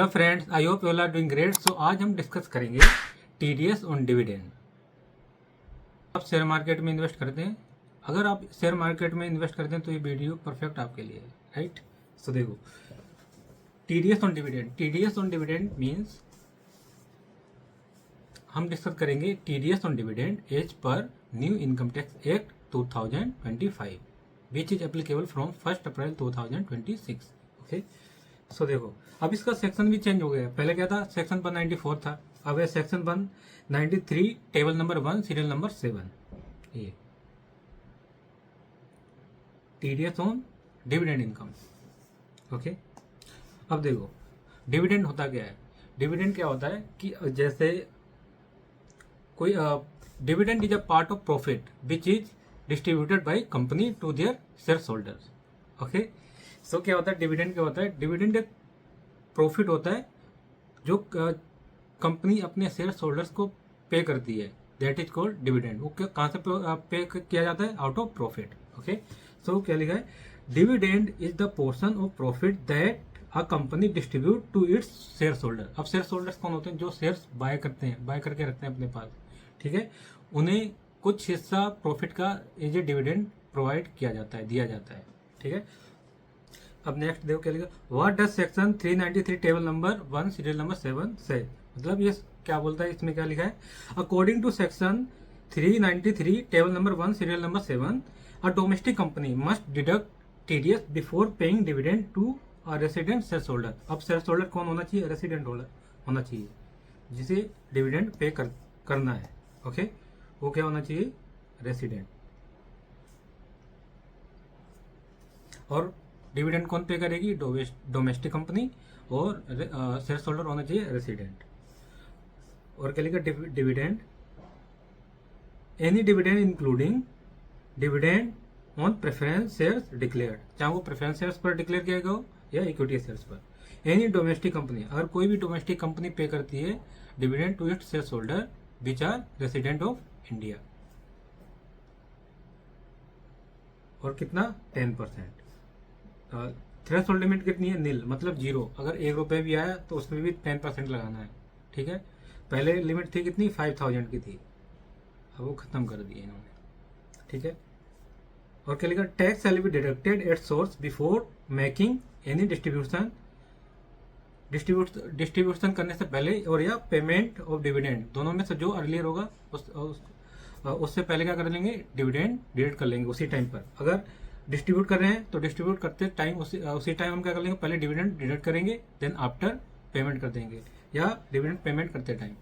Hello friends, I hope you all are doing great. So आज हम discuss करेंगे TDS on dividend. आप share market में invest करते हैं, अगर आप शेयर मार्केट में इन्वेस्ट करते हैं तो ये वीडियो परफेक्ट आपके लिए है, राइट। सो देखो, TDS on dividend. TDS on dividend means हम डिस्कस करेंगे TDS on dividend as per new income tax act 2025 which is applicable from 1 April 2026। Okay, so देखो, अब इसका सेक्शन भी चेंज हो गया है। पहले क्या था, सेक्शन 194 था, अब है section 193 table number 1 serial number 7। ये TDS on dividend income. Okay, अब देखो डिविडेंड होता क्या है। डिविडेंड क्या होता है कि जैसे कोई dividend is a part of profit which is distributed by company to their share holders. Okay, so क्या होता है, डिविडेंड क्या होता है। डिविडेंड एक प्रॉफिट होता है जो कंपनी अपने शेयर होल्डर्स को पे करती है, दैट इज कॉल्ड डिविडेंड। वो कहाँ से पे किया जाता है, out of profit. Okay, so क्या लिखा है, dividend is the portion of profit that a company distribute to its share holder. अब शेयर होल्डर्स कौन होते हैं, जो शेयर्स बाय करते हैं, बाय करके रखते हैं अपने पास, ठीक है। उन्हें कुछ हिस्सा प्रॉफिट का एज ए डिविडेंड प्रोवाइड किया जाता है, दिया जाता है, ठीक है। अब नेक्स्ट देखो क्या लिखा, what does section 393 table number 1 serial number 7 से। मतलब ये क्या बोलता है, इसमें क्या लिखा है, according to section 393 table number 1 serial number 7 a domestic company must deduct TDS before paying dividend to a resident share holder. अब शेयर होल्डर कौन होना चाहिए, रेसिडेंट होल्डर होना चाहिए, जिसे डिविडेंड पे करना है। ओके, वो क्या होना चाहिए, रेसिडेंट। और डिविडेंड कौन पे करेगी, डोमेस्टिक कंपनी, और शेयर होल्डर होना चाहिए रेसिडेंट। और क्या लिखा, dividend any dividend including dividend on preference shares declared, चाहे वो प्रेफरेंस शेयर्स पर डिक्लेयर किया गया हो या इक्विटी शेयर्स पर। एनी डोमेस्टिक कंपनी, अगर कोई भी डोमेस्टिक कंपनी पे करती है dividend to its share holder which are resident of India, और कितना, 10%। थ्रेश होल्ड लिमिट कितनी है, नील, मतलब जीरो। अगर 1 रुपये भी आया तो उसमें भी 10% लगाना है, ठीक है। पहले लिमिट थी कितनी, 5000 की थी, अब वो खत्म कर दी इन्होंने, ठीक है। और क्या लिखा, tax shall be deducted at source before making any distribution. Distribution करने से पहले और या पेमेंट ऑफ डिविडेंड, दोनों में से जो अर्लियर होगा उससे पहले क्या कर लेंगे, डिविडेंड डिडक्ट कर लेंगे उसी टाइम पर। अगर डिस्ट्रीब्यूट कर रहे हैं तो डिस्ट्रीब्यूट करते टाइम उसी टाइम हम क्या कर लेंगे, पहले डिविडेंड डिडक्ट करेंगे, देन आफ्टर पेमेंट कर देंगे, या डिविडेंड पेमेंट करते टाइम।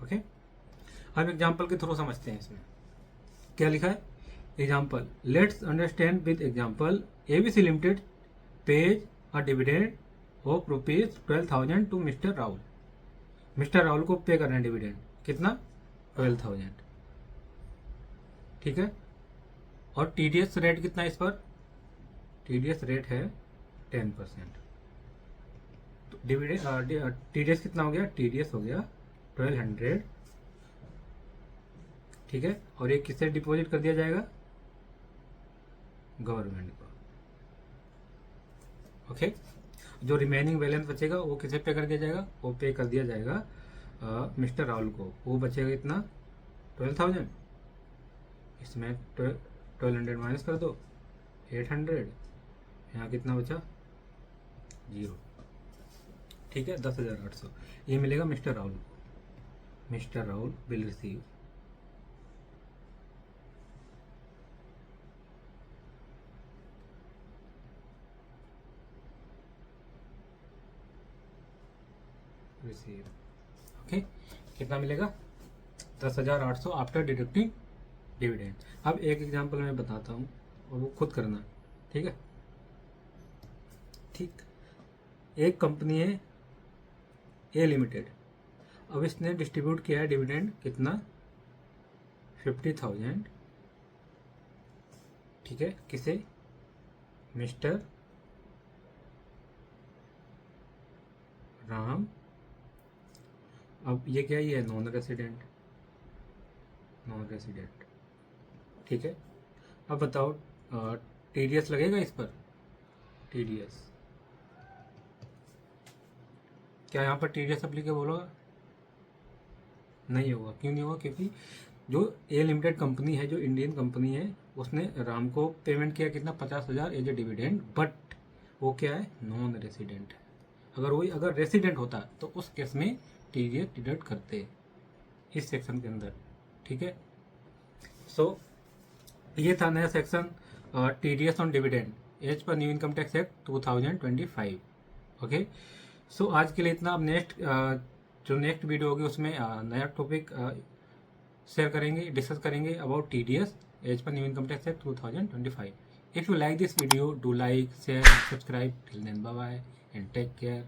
ओके, अब एग्जांपल के थ्रू समझते हैं इसमें क्या लिखा है। Example, let's understand with example, ABC limited pays a dividend of ₹12,000 to mister Rahul. Mister Rahul को पे करना है डिविडेंड, कितना, 12,000, ठीक है। और टीडीएस रेट कितना है इस पर, टीडीएस रेट है 10%। तो डिविडेंड टीडीएस कितना हो गया, टीडीएस हो गया 1200, ठीक है। और ये किससे डिपॉजिट कर दिया जाएगा, गवर्नमेंट को। ओके, जो रिमेनिंग बैलेंस बचेगा वो किसे पे कर दिया जाएगा, वो पे कर दिया जाएगा मिस्टर राहुल को। वो बचेगा कितना, 12,000, इसमें 1200 माइनस कर दो, 800, यहाँ कितना बचा, 0, ठीक है, 10,800। ये मिलेगा मिस्टर राहुल को। Mister Rahul will receive okay, कितना मिलेगा, 10,800 आफ्टर डिडक्टिंग डिविडेंड। अब एक एग्जांपल मैं बताता हूँ और वो खुद करना, ठीक है। ठीक, एक कंपनी है ए लिमिटेड, अब इसने डिस्ट्रीब्यूट किया है डिविडेंड कितना, 50,000, ठीक है, किसे, मिस्टर राम। अब ये क्या, ये है नॉन रेसिडेंट, नॉन रेसिडेंट, ठीक है। अब बताओ टीडीएस लगेगा इस पर, टीडीएस क्या यहाँ पर TDS एप्लीकेबल होगा? नहीं होगा। क्यों नहीं होगा? क्योंकि जो ए लिमिटेड कंपनी है, जो इंडियन कंपनी है, उसने राम को पेमेंट किया कितना, 50,000 एज ए डिविडेंड, बट वो क्या है, नॉन रेसिडेंट है। अगर रेसिडेंट होता तो उस केस में TDS डिडक्ट करते इस सेक्शन के अंदर। ठीक है, सो ये था नया section TDS on dividend as per new income tax act 2025। Okay, so आज के लिए इतना। अब जो नेक्स्ट वीडियो होगी उसमें नया टॉपिक शेयर करेंगे, डिस्कस करेंगे about TDS as per new income tax act 2025। If you like this video, do like, share, subscribe. Till then, bye bye and take care.